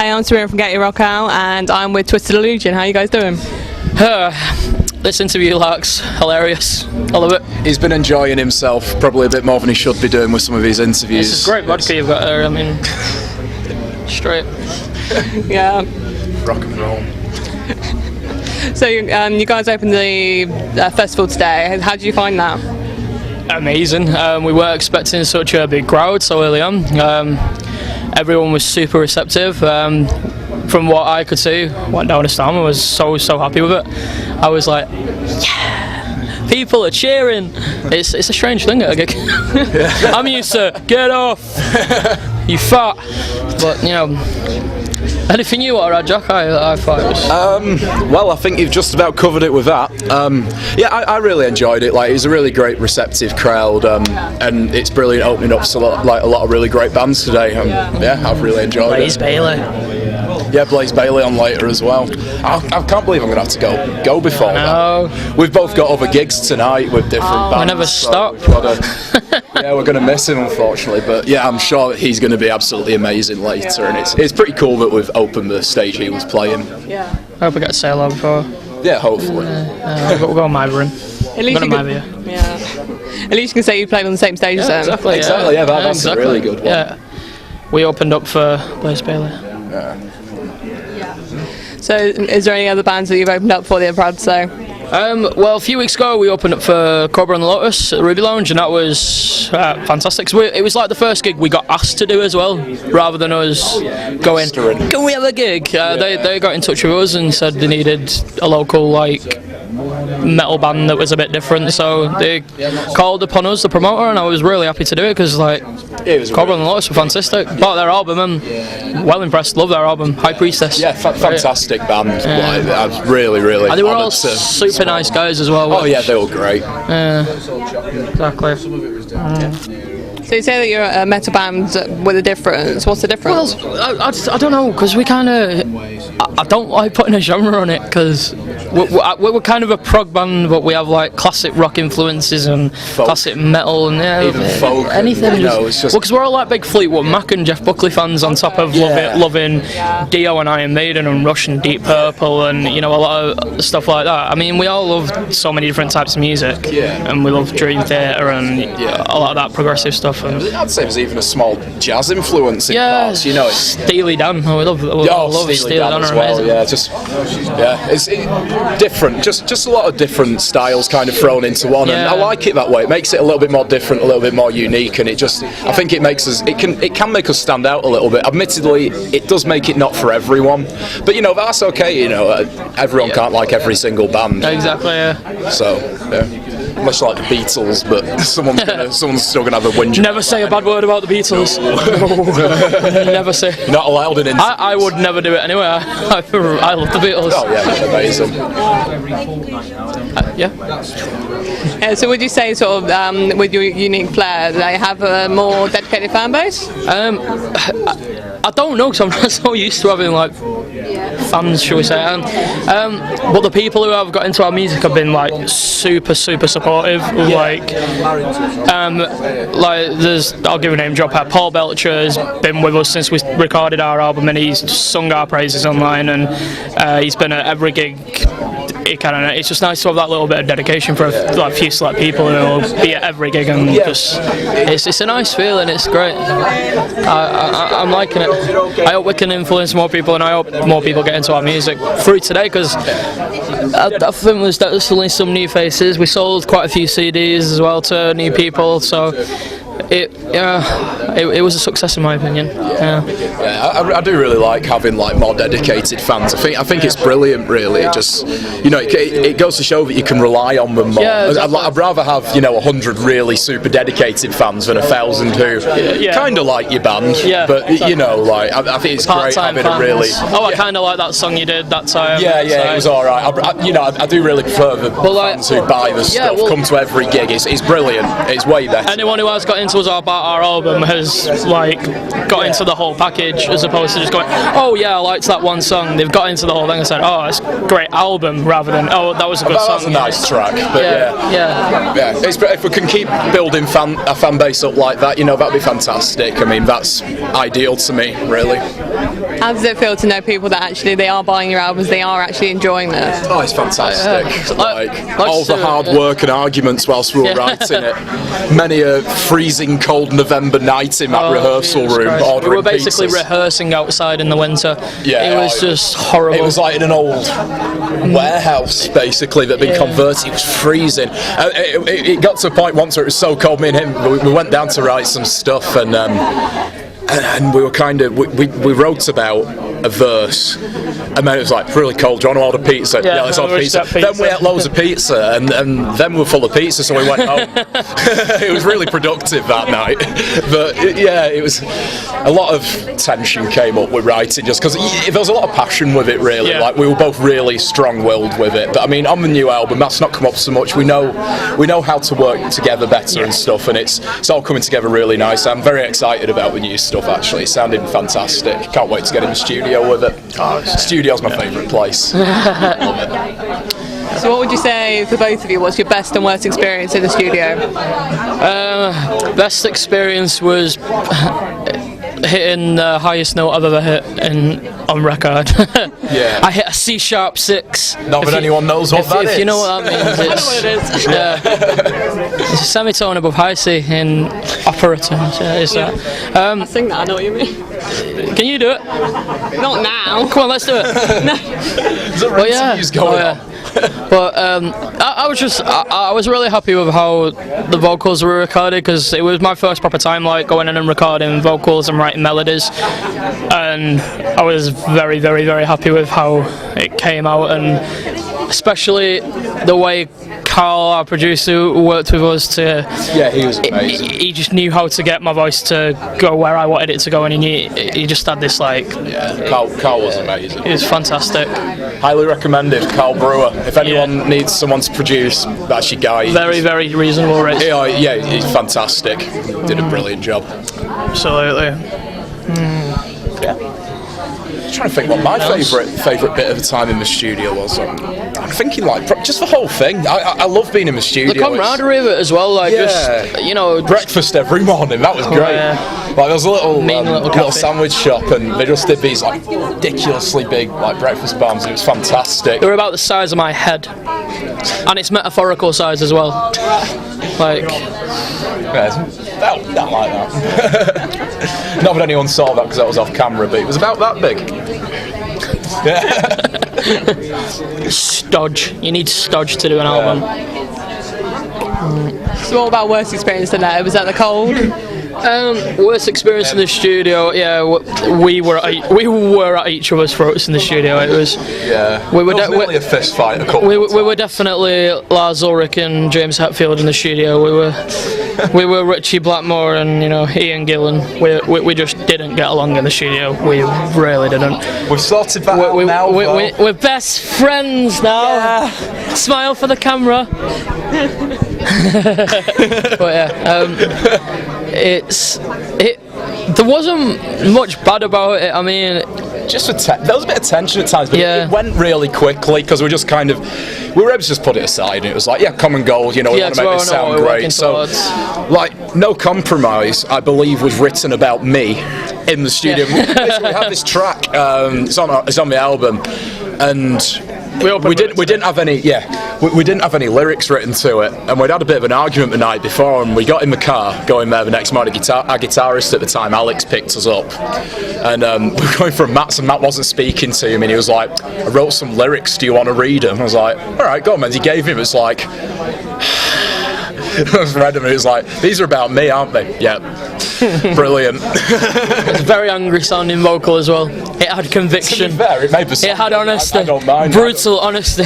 Hey, I'm Sabrina from GetYourRockOut, and I'm with Twisted Illusion. How are you guys doing? This interview looks hilarious. I love it. He's been enjoying himself probably a bit more than he should be doing with some of his interviews. This is great vodka you've got there. I mean, straight. Yeah. Rock and roll. So you guys opened the festival today. How did you find that? Amazing. We weren't expecting such a big crowd so early on. Everyone was super receptive. From what I could see, went down the stand. I was so happy with it. I was like, yeah, people are cheering. It's a strange thing at a gig. I'm used to get off, you fat. But you know, anything you want to add, Jack? I thought it was. Well, I think you've just about covered it with that. Yeah, I really enjoyed it. Like, it was a really great, receptive crowd, and it's brilliant opening up to a lot of really great bands today. Yeah, I've really enjoyed Blaze it. Bailey. Yeah, Blaze Bailey on later as well. I can't believe I'm going to have to go before that. We've both got other gigs tonight with different bands. We never stop. Yeah, we're going to miss him, unfortunately. But yeah, I'm sure that he's going to be absolutely amazing later. And it's pretty cool that we've opened the stage he was playing. Yeah. I hope we get to say hello before. Yeah, hopefully. We'll go on my room. At least At least you can say you played on the same stage as him. Exactly. Yeah, that's a really good one. Yeah. We opened up for Blaze Bailey. Yeah. So, is there any other bands that you've opened up for that you're proud to say? Well, a few weeks ago we opened up for Cobra and the Lotus at the Ruby Lounge, and that was fantastic. So it was like the first gig we got asked to do as well, rather than us going, can we have a gig? They got in touch with us and said they needed a local metal band that was a bit different, so they called upon us, the promoter, and I was really happy to do it because Cobra and the Lotus were fantastic. Bought their album and well impressed, love their album, High Priestess. Yeah, fantastic band. I was really and they were all super nice guys as well. Oh yeah, they were great. Exactly. So you say that you're a metal band with a difference. What's the difference? Well, I don't know, because we kind of... I don't like putting a genre on it, because we're kind of a prog band, but we have like classic rock influences and folk. Classic metal and even folk. Anything. It's just... Well, because we're all like big Fleetwood Mac and Jeff Buckley fans on top of loving Dio and Iron Maiden and Rush and Deep Purple and a lot of stuff like that. I mean, we all love so many different types of music, and we love Dream Theater and a lot of that progressive stuff. I'd say there's even a small jazz influence in parts. Steely Dan. Oh, we love Steely Dan as well. It's different. Just a lot of different styles kind of thrown into one, and I like it that way. It makes it a little bit more different, a little bit more unique, and I think it makes us. It can make us stand out a little bit. Admittedly, it does make it not for everyone, but that's okay. Everyone can't like every single band. Exactly. Yeah. So. Much like the Beatles, but someone's still gonna have a whinge. Never say a bad word about the Beatles. Never say. You're not allowed in. I would never do it anyway. I love the Beatles. Oh yeah, amazing. So would you say sort of with your unique flair, they have a more dedicated fan base? I don't know, because I'm not so used to having fans, shall we say. But the people who have got into our music have been super supportive. I'll give a name drop out. Paul Belcher has been with us since we recorded our album, and he's sung our praises online, and he's been at every gig. It's just nice to have that little bit of dedication for a few select people who will be at every gig, and it's a nice feeling. It's great. I'm liking it. I hope we can influence more people, and I hope more people get into our music through today, because I think there's definitely some new faces. We sold quite a few CDs as well to new people, so it was a success in my opinion. I do really like having more dedicated fans. I think it's brilliant, really. It just it goes to show that you can rely on them more. Exactly. I'd rather have 100 really super dedicated fans than 1,000 who kind of like your band. But I think it's great having a really. I kind of like that song you did that time. It was all right. I do really prefer the fans who buy the stuff, come to every gig. It's brilliant. It's way better. Anyone who has got into us about our album has got into the whole package, as opposed to just going, oh yeah, I liked that one song. They've got into the whole thing and said, oh, it's a great album, rather than, oh, that was a good song. That's a nice track. But if we can keep building a fan base up like that, that'd be fantastic. I mean, that's ideal to me, really. How does it feel to know people that actually they are buying your albums, they are actually enjoying this? Oh, it's fantastic. All the hard work and arguments whilst we were writing it. Many a freezing cold November night in that rehearsal room ordering we were basically pizzas. Rehearsing outside in the winter. Yeah, it was just horrible. It was like in an old warehouse, basically, that had been converted. It was freezing. It got to a point once where it was so cold, me and him, we went down to write some stuff, and we were kind of, we wrote about a verse, and then it was like really cold. Do you want to order pizza? Yeah, let's order pizza. Then we ate loads of pizza, and then we were full of pizza, so we went home. It was really productive that night. But it was a lot of tension came up with writing, just because there was a lot of passion with it, really. Yeah. Like we were both really strong-willed with it. But I mean, on the new album, that's not come up so much. We know how to work together better and stuff, and it's all coming together really nice. I'm very excited about the new stuff. Actually, it's sounding fantastic. Can't wait to get in the studio with it. Studio's my favourite place. Love it. So what would you say for both of you, what's your best and worst experience in the studio? Best experience was hitting the highest note I've ever hit on record. Yeah. I hit a C-sharp 6. Not that anyone knows what that is. If you know what that means, it's it's a semitone above high C in opera terms. Yeah, it's that. I sing that, I know what you mean. Can you do it? Not now. Come on, let's do it. There's a interviews going on. But I was really happy with how the vocals were recorded, because it was my first proper time like going in and recording vocals and writing melodies, and I was very, very, very happy with how it came out, and especially the way Carl, our producer, worked with us to. Yeah, he was amazing. He just knew how to get my voice to go where I wanted it to go, and he just had this like. Yeah, Carl was amazing. It was fantastic. Highly recommended, Carl Brewer. If anyone needs someone to produce, that's your guy. Very, very reasonable rates. Yeah, he's fantastic. Did a brilliant job. Absolutely. Yeah. I'm trying to think what my favourite bit of the time in the studio was. I'm thinking like just the whole thing. I love being in the studio. The camaraderie of it as well, like just breakfast every morning. That was great. Like there was a little sandwich shop, and they just did these like ridiculously big like breakfast buns. It was fantastic. They were about the size of my head, and it's metaphorical size as well. Like. Not like that. Not that anyone saw that because that was off camera, but it was about that big. Stodge. You need stodge to do an album. So what about worst experience tonight? Was that the cold? Worst experience in the studio. Yeah, we were at each other's throats in the studio. It was. Yeah. We were definitely a fist fight. We were definitely Lars Ulrich and James Hetfield in the studio. We were Richie Blackmore and Ian Gillan. We just didn't get along in the studio. We really didn't. We've sorted that out now. We're best friends now. Yeah. Smile for the camera. But yeah. There wasn't much bad about it. I mean, just there was a bit of tension at times, but it went really quickly because we were able to just put it aside, and it was like, come and go, we want to make this sound great. So, like, No Compromise, I believe, was written about me in the studio. We had this track. It's on the album, and we didn't have any lyrics written to it, and we'd had a bit of an argument the night before, and we got in the car going there the next morning. Our guitarist at the time, Alex, picked us up, and we were going from Matt's, and Matt wasn't speaking to him, and he was like, I wrote some lyrics, do you want to read them? I was like, alright, go on, man. He gave him, it's like I read them, and it was like, these are about me, aren't they? Yeah. Brilliant. It's a very angry sounding vocal as well. It had conviction. To be fair, it had honesty. I don't mind. Brutal honesty.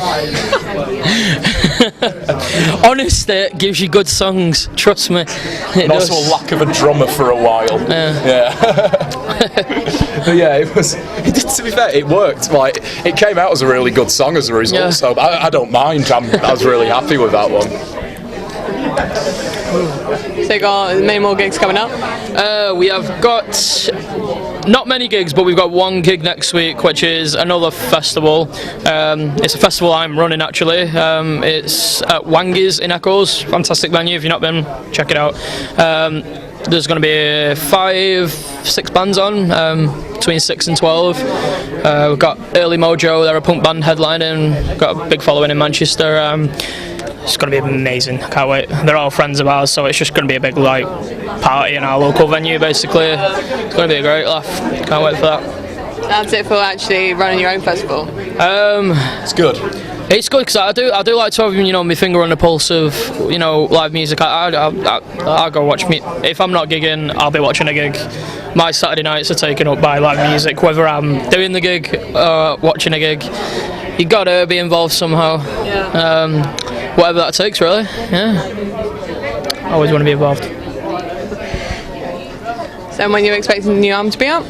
Honesty gives you good songs, trust me. And also a lack of a drummer for a while. Yeah. But yeah, to be fair, it worked. Like, it came out as a really good song as a result, so I don't mind. I was really happy with that one. So you got many more gigs coming up? We have got not many gigs, but we've got one gig next week, which is another festival. It's a festival I'm running actually. It's at Wangi's in Echoes. Fantastic venue. If you've not been, check it out. There's going to be 5-6 bands on. between 6 and 12. We've got Early Mojo, they're a punk band headlining, got a big following in Manchester. It's going to be amazing, I can't wait. They're all friends of ours, so it's just going to be a big like party in our local venue basically. It's going to be a great laugh, can't wait for that. That's it for actually running your own festival? It's good. It's good because I do like to have my finger on the pulse of live music. I'll go watch me. If I'm not gigging, I'll be watching a gig. My Saturday nights are taken up by live music, whether I'm doing the gig or watching a gig. You gotta be involved somehow. Yeah. Whatever that takes, really. Yeah. I always want to be involved. So when you're expecting the new album to be out?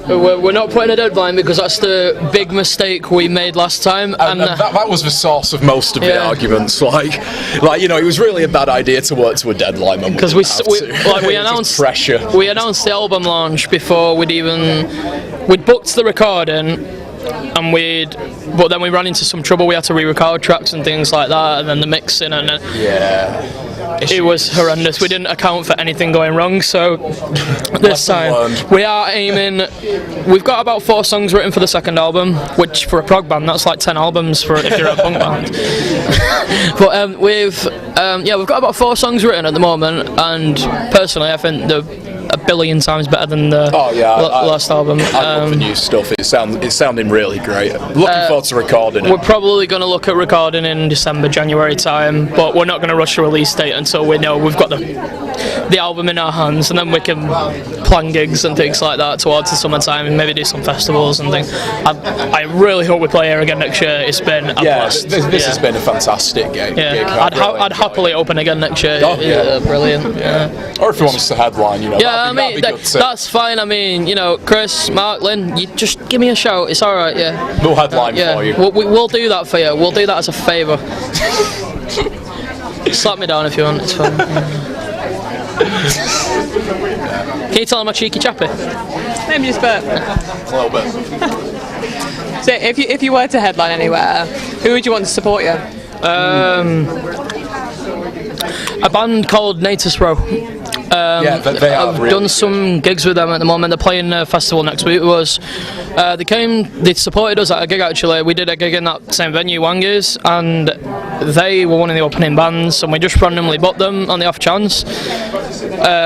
We're not putting a deadline because that's the big mistake we made last time. And that was the source of most of the arguments. Like it was really a bad idea to work to a deadline because we announced pressure. We announced the album launch before we'd booked the recording. But then we ran into some trouble. We had to re-record tracks and things like that, and then the mixing and it was horrendous. We didn't account for anything going wrong. So this time we are aiming. We've got about 4 songs written for the second album, which for a prog band that's like 10 albums for if you're a punk band. But we've got about 4 songs written at the moment, and personally I think they're a billion times better than the last album. I love the new stuff. It's sounding really great. Looking forward to recording it. We're probably going to look at recording in December, January time, but we're not going to rush a release date until we know we've got the album in our hands, and then we can plan gigs and things like that towards the summertime and maybe do some festivals and things. I really hope we play here again next year. It's been a blast. This has been a fantastic gig. Yeah, I'd happily open again next year. Oh, yeah. Brilliant. Yeah. Or if you want us to headline, that'd be good too. That's fine. I mean, Chris, Mark, Lynn, you just give me a shout. It's all right. Yeah. We'll headline for you. We'll do that for you. We'll do that as a favour. Slap me down if you want. It's fine. Can you tell I'm a cheeky chappy? Maybe just a little bit. So if you were to headline anywhere, who would you want to support you? A band called Natus Row. I've done some gigs with them at the moment. They're playing a festival next week with us. They supported us at a gig actually. We did a gig in that same venue, Wangies, and they were one of the opening bands, and we just randomly booked them on the off chance.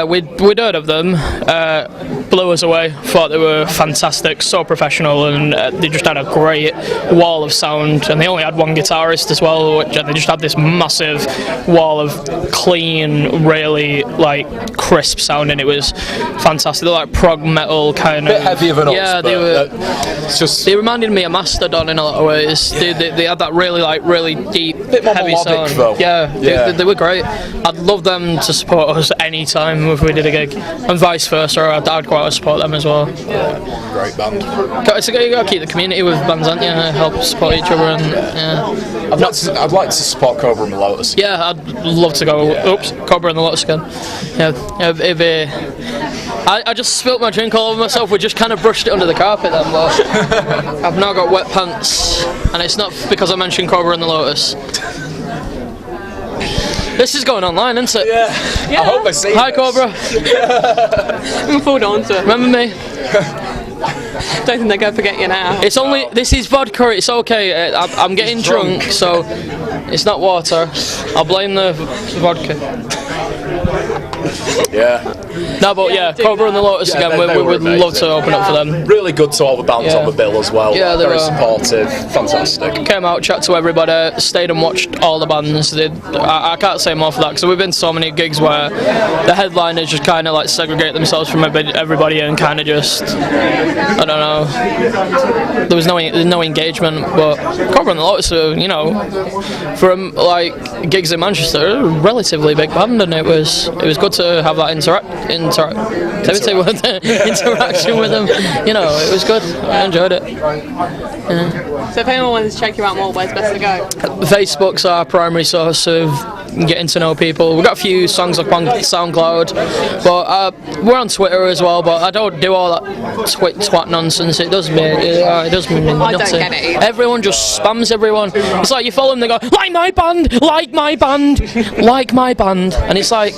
We'd heard of them, blew us away, thought they were fantastic, so professional, and they just had a great wall of sound, and they only had one guitarist as well, and they just had this massive wall of clean, really crisp sound, and it was fantastic. They're like prog metal kind of. Bit heavy of an yeah, they were. They reminded me of Mastodon in a lot of ways. They had that really deep, bit more heavy melodic, sound. though. Yeah, they were great. I'd love them to support us any time if we did a gig, and vice versa. I'd quite like to support them as well. Yeah. Great band. You got to keep the community with bands, aren't you? Help support each other, and I'd like to support Cobra and the Lotus. Yeah, I'd love to go. Oops, Cobra and the Lotus again. I just spilt my drink all over myself. We just kind of brushed it under the carpet then, but I've now got wet pants, and it's not because I mentioned Cobra and the Lotus. This is going online, isn't it? Yeah. I hope I see. Hi, Cobra. Looking forward to it. Remember me? Don't think they're going to forget you now. It's only. This is vodka. It's okay. I'm getting drunk, so it's not water. I'll blame the vodka. Yeah. No, but Cobra and the Lotus again. We would love to open up for them. Really good to all the bands on the bill as well. Yeah, they very were supportive. Fantastic. Came out, chat to everybody, stayed and watched all the bands. I can't say more for that because we've been to so many gigs where the headliners just kind of segregate themselves from everybody and kind of just, I don't know. There was no engagement, but Cobra and the Lotus, from gigs in Manchester, a relatively big band, and it was good to have that interaction with them. It was good. I enjoyed it. Yeah. So if anyone wants to check you out more, where's best to go? Facebook's our primary source of getting to know people. We've got a few songs up on SoundCloud, but we're on Twitter as well, but I don't do all that twat nonsense. It does me nutty. I don't get it either. Everyone just spams everyone. It's like you follow them, they go, like my band, like my band, like my band, and it's like,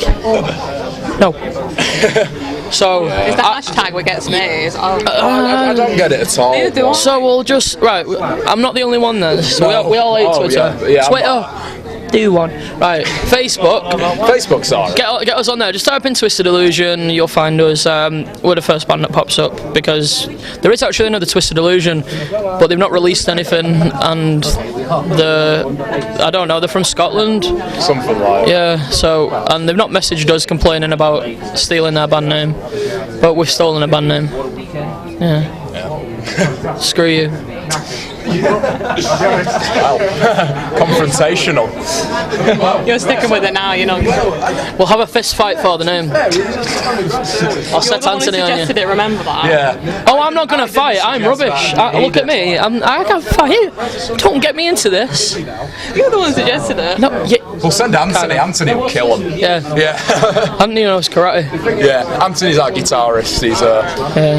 no. So It's the hashtag what gets me. I don't get it at all. Neither do I. So we'll just I'm not the only one then. So we all hate Twitter. Yeah, Twitter. Do one. Right. Facebook. Facebook's on. Get us on there. Just type in Twisted Illusion. You'll find us. We're the first band that pops up because there is actually another Twisted Illusion, but they've not released anything. And I don't know. They're from Scotland. Something like. Yeah. So and they've not messaged us complaining about stealing their band name, but we've stolen a band name. Yeah. Screw you. Wow. Confrontational. You're sticking with it now, you know. We'll have a fist fight for the name. I'll set Anthony on you. Suggested it, remember that? Yeah. Oh, I'm not going to fight. I'm rubbish. Look at me. I can't fight. Don't get me into this. You're the one who suggested it. No, yeah. We'll send Anthony. Anthony will kill him. Yeah. Yeah. Anthony knows karate. Yeah. Anthony's our guitarist.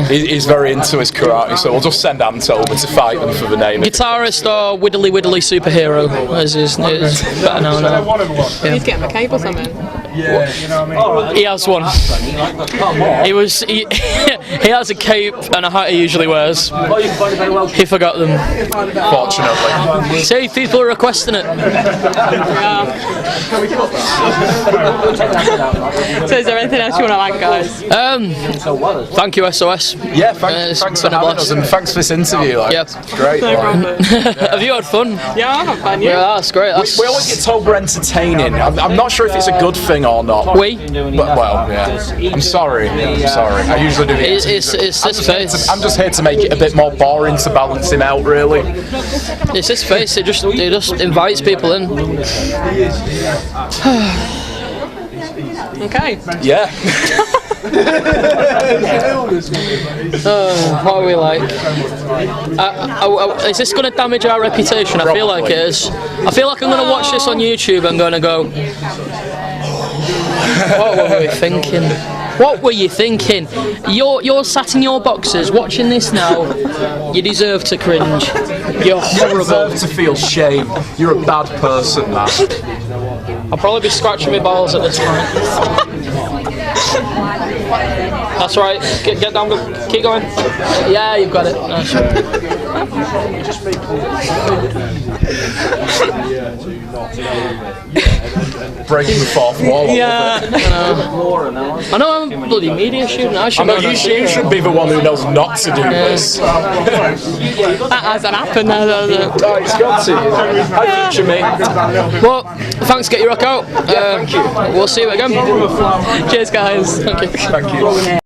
He's very into his karate, so we'll just send Ant over to fight them for the name. Guitarist or widdly superhero, as is better known now. You need to get him a cape or something. He has one. He has a cape and a hat he usually wears. He forgot them. Fortunately. See, people are requesting it. So is there anything else you want to add, guys? Thank you, SOS. Yeah, thanks for having us and thanks for this interview. It's great. No problem. Have you had fun? Yeah, I have fun. Yeah, that's great. We always get told we're entertaining. I'm not sure if it's a good thing or not. We? Well, yeah. I'm sorry. I usually do the It's this face. I'm just here to make it a bit more boring to balance him out, really. It's this face. It just invites people in. Okay. Yeah. What are we like? Is this going to damage our reputation? I feel like it is. I feel like I'm going to watch this on YouTube and going to go, what were we thinking? What were you thinking? You're sat in your boxes watching this now. You deserve to cringe. You're horrible. You deserve to feel shame. You're a bad person, man. I'll probably be scratching my balls at this point. That's right. Get down. Keep going. Yeah, you've got it. Nice. Breaking the fourth wall. Yeah. I know I'm a bloody media student. I know you should be the one who knows not to do this. That hasn't happened though. Oh, it's got to. I feature me. Well, thanks. Get your rock out. Thank you. We'll see you again. Cheers, guys. Thank you. Thank you.